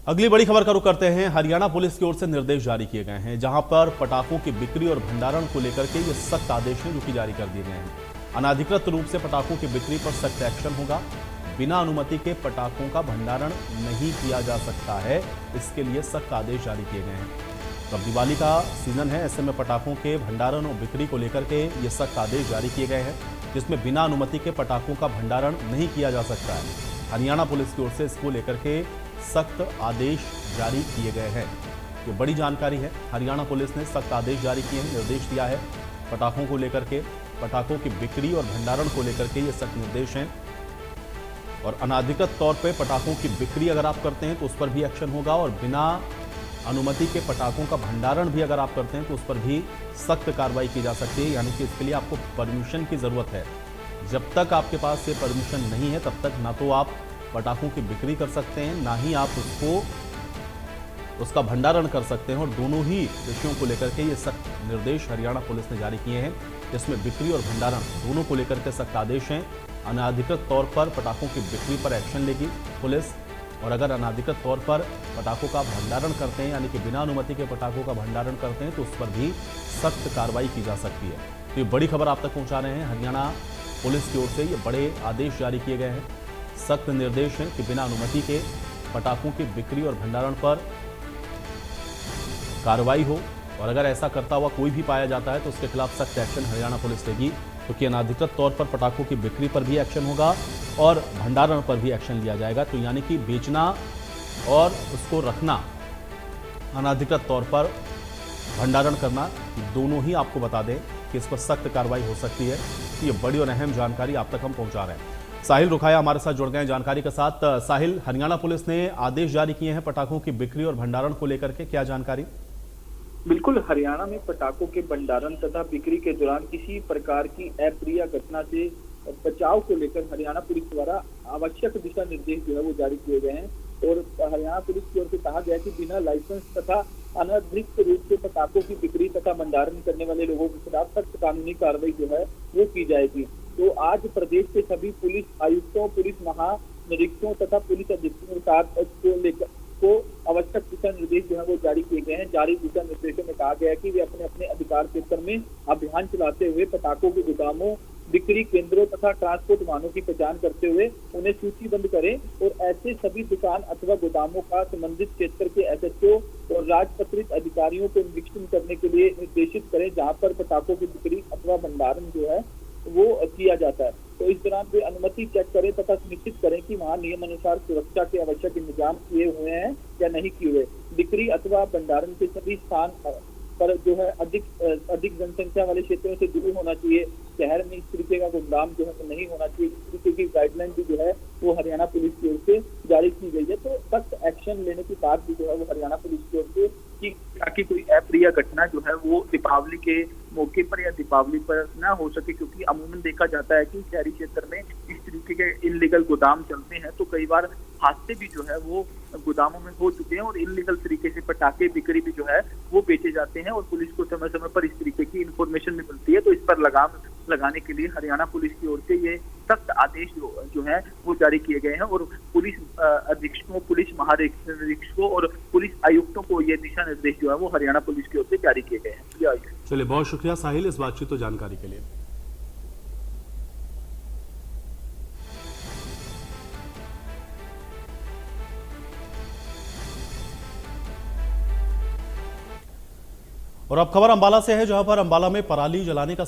अगली बड़ी खबर का रुख करते हैं। हरियाणा पुलिस की ओर से निर्देश जारी किए गए हैं, जहां पर पटाखों की बिक्री और भंडारण को लेकर के ये सख्त आदेश हैं जो कि जारी कर दिए गए हैं। अनाधिकृत रूप से पटाखों की बिक्री पर सख्त एक्शन होगा। बिना अनुमति के पटाखों का भंडारण नहीं किया जा सकता है, इसके लिए सख्त आदेश जारी किए गए हैं। तो अब दिवाली का सीजन है, ऐसे में पटाखों के भंडारण और बिक्री को लेकर के ये सख्त आदेश जारी किए गए हैं, जिसमें बिना अनुमति के पटाखों का भंडारण नहीं किया जा सकता है। हरियाणा पुलिस की ओर से इसको लेकर के सख्त आदेश जारी किए गए हैं। ये बड़ी जानकारी है। हरियाणा पुलिस ने सख्त आदेश जारी किए हैं, निर्देश दिया है पटाखों को लेकर के, पटाखों की बिक्री और भंडारण को लेकर के ये सख्त निर्देश हैं। और अनाधिकृत तौर पे पटाखों की बिक्री अगर आप करते हैं तो उस पर भी एक्शन होगा, और बिना अनुमति के पटाखों का भंडारण भी अगर आप करते हैं तो उस पर भी सख्त कार्रवाई की जा सकती है। यानी कि इसके लिए आपको परमिशन की जरूरत है। जब तक आपके पास ये परमिशन नहीं है तब तक ना तो आप पटाखों की बिक्री कर सकते हैं, ना ही आप उसका भंडारण कर सकते हैं। और दोनों ही विषयों को लेकर के ये सख्त निर्देश हरियाणा पुलिस ने जारी किए हैं, जिसमें बिक्री और भंडारण दोनों को लेकर के सख्त आदेश हैं। अनाधिकृत तौर पर पटाखों की बिक्री पर एक्शन लेगी पुलिस, और अगर अनाधिकृत तौर पर पटाखों का भंडारण करते हैं, यानी कि बिना अनुमति के पटाखों का भंडारण करते हैं, तो उस पर भी सख्त कार्रवाई की जा सकती है। तो ये बड़ी खबर आप तक पहुंचा रहे हैं। हरियाणा पुलिस की ओर से ये बड़े आदेश जारी किए गए हैं। सख्त निर्देश हैं कि बिना अनुमति के पटाखों की बिक्री और भंडारण पर कार्रवाई हो, और अगर ऐसा करता हुआ कोई भी पाया जाता है तो उसके खिलाफ सख्त एक्शन हरियाणा पुलिस लेगी। क्योंकि अनाधिकृत तौर पर पटाखों की बिक्री पर भी एक्शन होगा और भंडारण पर भी एक्शन लिया जाएगा। तो यानी कि बेचना और उसको रखना, अनाधिकृत तौर पर भंडारण करना, दोनों ही आपको बता दें कि इस पर सख्त कार्रवाई हो सकती है। तो ये बड़ी और अहम जानकारी आप तक हम पहुंचा रहे हैं। साहिल रुखाया हमारे साथ जुड़ गए हैं जानकारी के साथ। साहिल, हरियाणा पुलिस ने आदेश जारी किए हैं पटाखों की बिक्री और भंडारण को लेकर के, क्या जानकारी? बिल्कुल, हरियाणा में पटाखों के भंडारण तथा बिक्री के दौरान किसी प्रकार की अप्रिय घटना से बचाव को लेकर हरियाणा पुलिस द्वारा आवश्यक दिशा निर्देश जो है वो जारी किए गए हैं। और हरियाणा पुलिस की ओर से कहा गया कि बिना लाइसेंस तथा अनाधिकृत रूप से पटाखों की बिक्री तथा भंडारण करने वाले लोगों के खिलाफ सख्त कानूनी कार्रवाई जो है वो की जाएगी। तो आज प्रदेश के सभी पुलिस आयुक्तों, पुलिस महानिरीक्षकों तथा पुलिस अधीक्षकों को आवश्यक दिशा निर्देश जो है वो जारी किए गए हैं। जारी दिशा निर्देशों में कहा गया है कि वे अपने अपने अधिकार क्षेत्र में अभियान चलाते हुए पटाखों के गोदामों, बिक्री केंद्रों तथा ट्रांसपोर्ट वाहनों की पहचान करते हुए उन्हें सूचीबद्ध करें, और ऐसे सभी दुकान अथवा गोदामों का संबंधित क्षेत्र के एसएचओ और राजपत्रित अधिकारियों को निरीक्षण करने के लिए निर्देशित करें, जहां पर पटाखों की बिक्री अथवा भंडारण जो है वो किया जाता है। तो इस दौरान वे अनुमति चेक करें तथा सुनिश्चित करें कि वहां नियम अनुसार सुरक्षा के आवश्यक इंतजाम किए हुए हैं या नहीं किए हुए। बिक्री अथवा भंडारण के सभी स्थान पर जो है अधिक जनसंख्या वाले क्षेत्रों से दूर होना चाहिए। शहर में इस तरीके का गोदाम जो है वो नहीं होना चाहिए। इस तरीके की गाइडलाइन भी जो है वो हरियाणा पुलिस की ओर से जारी की गई है। तो सख्त एक्शन लेने की बात भी जो है वो हरियाणा पुलिस की ओर से कि ताकि कोई अप्रिय घटना जो है वो दीपावली के मौके पर या दीपावली पर ना हो सके। क्योंकि अमूमन देखा जाता है कि शहरी क्षेत्र में इस तरीके के इनलीगल गोदाम चलते हैं, तो कई बार हादसे भी जो है वो गोदामों में हो चुके हैं, और इनलीगल तरीके से पटाखे बिक्री भी जो है वो बेचे जाते हैं, और पुलिस को समय समय पर इस तरीके की इंफॉर्मेशन भी मिलती है। तो इस पर लगाम लगाने के लिए हरियाणा पुलिस की ओर से ये सख्त आदेश जो है वो जारी किए गए हैं, और पुलिस अधीक्षकों, पुलिस महानिरीक्षकों और पुलिस आयुक्तों को ये दिशा निर्देश जो है वो हरियाणा पुलिस की ओर से जारी किए गए हैं। चलिए, बहुत शुक्रिया साहिल इस बातचीत और जानकारी के लिए। और अब खबर अंबाला से है, जहां पर अंबाला में पराली जलाने का